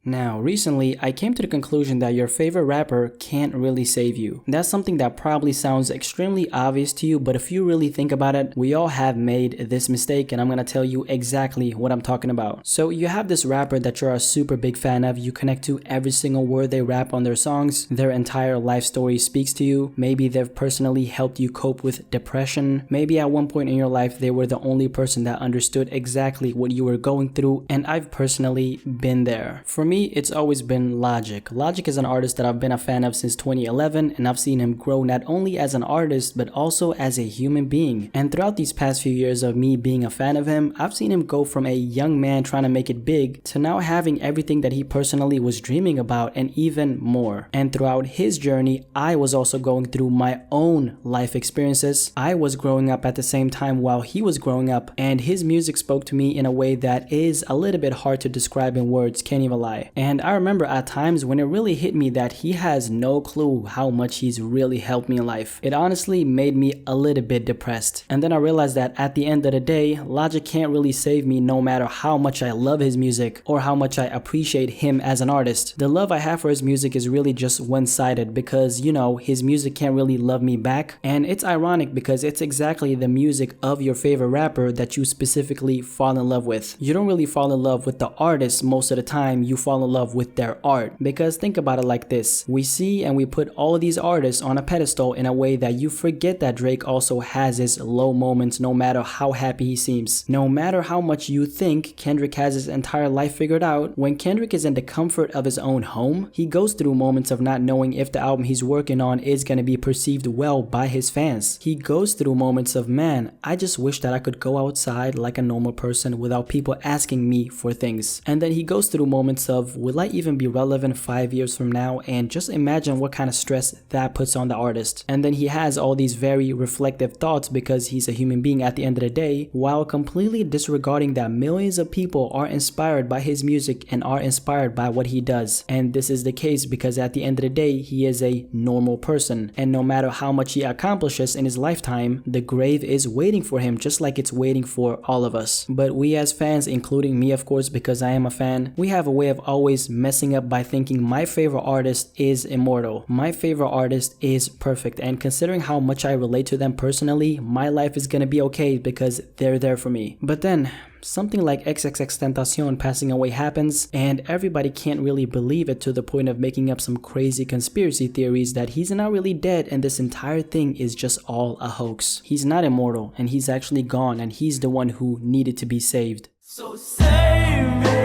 Now, recently, I came to the conclusion that your favorite rapper can't really save you. That's something that probably sounds extremely obvious to you, but if you really think about it, we all have made this mistake, and I'm gonna tell you exactly what I'm talking about. So you have this rapper that you're a super big fan of, you connect to every single word they rap on their songs, their entire life story speaks to you, maybe they've personally helped you cope with depression, maybe at one point in your life they were the only person that understood exactly what you were going through, and I've personally been there. For me, it's always been Logic. Logic is an artist that I've been a fan of since 2011, and I've seen him grow not only as an artist but also as a human being. And throughout these past few years of me being a fan of him, I've seen him go from a young man trying to make it big to now having everything that he personally was dreaming about and even more. And throughout his journey, I was also going through my own life experiences. I was growing up at the same time while he was growing up, and his music spoke to me in a way that is a little bit hard to describe in words, can't even lie. And I remember at times when it really hit me that he has no clue how much he's really helped me in life. It honestly made me a little bit depressed. And then I realized that at the end of the day, Logic can't really save me no matter how much I love his music or how much I appreciate him as an artist. The love I have for his music is really just one-sided because, you know, his music can't really love me back. And it's ironic because it's exactly the music of your favorite rapper that you specifically fall in love with. You don't really fall in love with the artist most of the time, you fall in love with their art. Because think about it like this, we see and we put all these artists on a pedestal in a way that you forget that Drake also has his low moments no matter how happy he seems. No matter how much you think Kendrick has his entire life figured out, when Kendrick is in the comfort of his own home, he goes through moments of not knowing if the album he's working on is going to be perceived well by his fans. He goes through moments of, man, I just wish that I could go outside like a normal person without people asking me for things. And then he goes through moments of, will I even be relevant 5 years from now? And just imagine what kind of stress that puts on the artist. And then he has all these very reflective thoughts because he's a human being at the end of the day, while completely disregarding that millions of people are inspired by his music and are inspired by what he does. And this is the case because at the end of the day, he is a normal person. And no matter how much he accomplishes in his lifetime, the grave is waiting for him just like it's waiting for all of us. But we as fans, including me of course because I am a fan, we have a way of always messing up by thinking my favorite artist is immortal. My favorite artist is perfect, and considering how much I relate to them personally, my life is gonna be okay because they're there for me. But then something like XXXTentacion passing away happens, and everybody can't really believe it to the point of making up some crazy conspiracy theories that he's not really dead and this entire thing is just all a hoax. He's not immortal and he's actually gone, and he's the one who needed to be saved. So save me.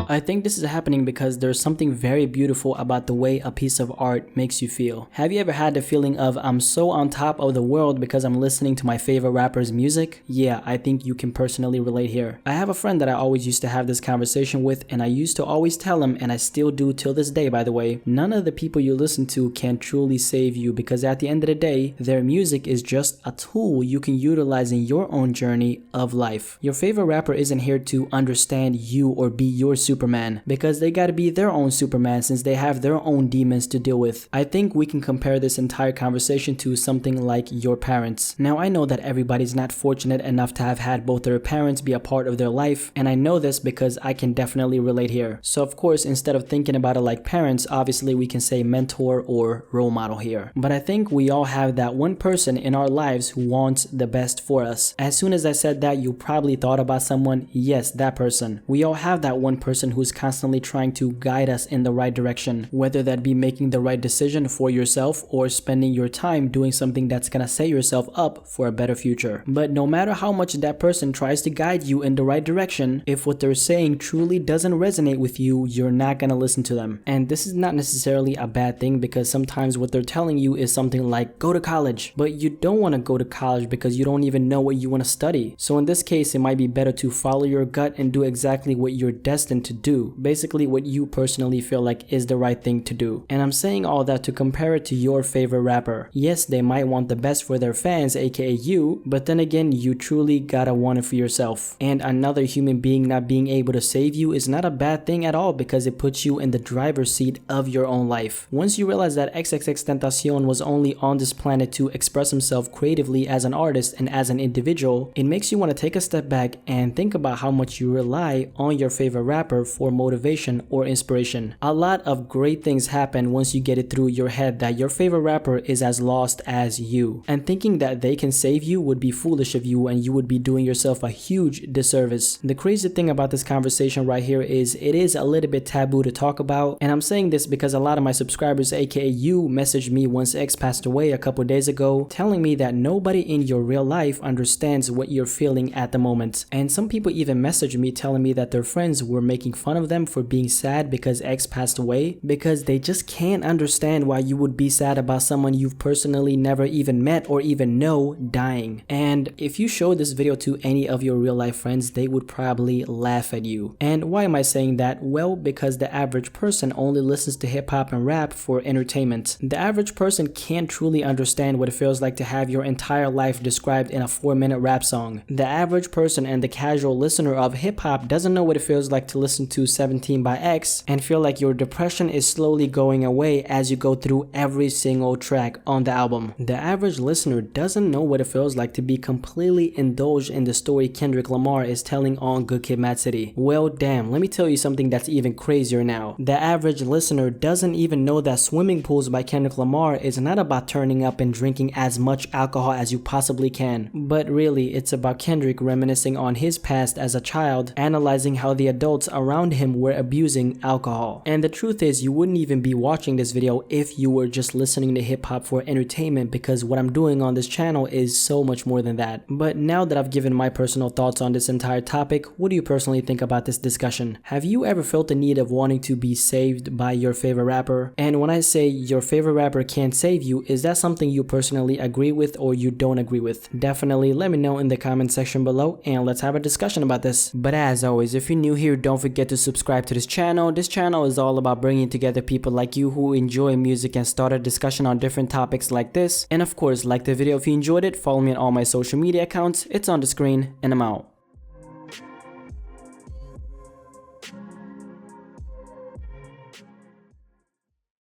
I think this is happening because there's something very beautiful about the way a piece of art makes you feel. Have you ever had the feeling of, I'm so on top of the world because I'm listening to my favorite rapper's music? Yeah, I think you can personally relate here. I have a friend that I always used to have this conversation with, and I used to always tell him, and I still do till this day by the way, none of the people you listen to can truly save you because at the end of the day, their music is just a tool you can utilize in your own journey of life. Your favorite rapper isn't here to understand you or be your Superman because they gotta be their own Superman since they have their own demons to deal with. I think we can compare this entire conversation to something like your parents. Now I know that everybody's not fortunate enough to have had both their parents be a part of their life, and I know this because I can definitely relate here. So of course, instead of thinking about it like parents, obviously we can say mentor or role model here. But I think we all have that one person in our lives who wants the best for us. As soon as I said that, you probably thought about someone. Yes, that person. We all have that one person who's constantly trying to guide us in the right direction, whether that be making the right decision for yourself or spending your time doing something that's gonna set yourself up for a better future. But no matter how much that person tries to guide you in the right direction, if what they're saying truly doesn't resonate with you, you're not gonna listen to them. And this is not necessarily a bad thing because sometimes what they're telling you is something like go to college, but you don't want to go to college because you don't even know what you want to study. So in this case, it might be better to follow your gut and do exactly what you're destined to do. Basically what you personally feel like is the right thing to do. And I'm saying all that to compare it to your favorite rapper. Yes, they might want the best for their fans, aka you, but then again, you truly gotta want it for yourself. And another human being not being able to save you is not a bad thing at all, because it puts you in the driver's seat of your own life. Once you realize that XXXTentacion was only on this planet to express himself creatively as an artist and as an individual, it makes you want to take a step back and think about how much you rely on your favorite rapper for motivation or inspiration. A lot of great things happen once you get it through your head that your favorite rapper is as lost as you, and thinking that they can save you would be foolish of you, and you would be doing yourself a huge disservice. The crazy thing about this conversation right here is it is a little bit taboo to talk about, and I'm saying this because a lot of my subscribers, aka you, messaged me once X passed away a couple days ago telling me that nobody in your real life understands what you're feeling at the moment. And some people even messaged me telling me that their friends were making fun of them for being sad because X passed away, because they just can't understand why you would be sad about someone you've personally never even met or even know dying. And if you show this video to any of your real life friends, they would probably laugh at you. And why am I saying that? Well, because the average person only listens to hip hop and rap for entertainment. The average person can't truly understand what it feels like to have your entire life described in a 4-minute rap song. The average person and the casual listener of hip hop doesn't know what it feels like to listen to 17 by X and feel like your depression is slowly going away as you go through every single track on the album. The average listener doesn't know what it feels like to be completely indulged in the story Kendrick Lamar is telling on Good Kid, Mad City. Well, damn, let me tell you something that's even crazier now. The average listener doesn't even know that Swimming Pools by Kendrick Lamar is not about turning up and drinking as much alcohol as you possibly can, but really it's about Kendrick reminiscing on his past as a child, analyzing how the adults around him were abusing alcohol. And the truth is, you wouldn't even be watching this video if you were just listening to hip hop for entertainment, because what I'm doing on this channel is so much more than that. But now that I've given my personal thoughts on this entire topic, what do you personally think about this discussion? Have you ever felt the need of wanting to be saved by your favorite rapper? And when I say your favorite rapper can't save you, is that something you personally agree with or you don't agree with? Definitely let me know in the comment section below and let's have a discussion about this. But as always, if you're new here, don't forget to subscribe to this channel. This channel is all about bringing together people like you who enjoy music and start a discussion on different topics like this. And of course, like the video if you enjoyed it, follow me on all my social media accounts. It's on the screen, and I'm out.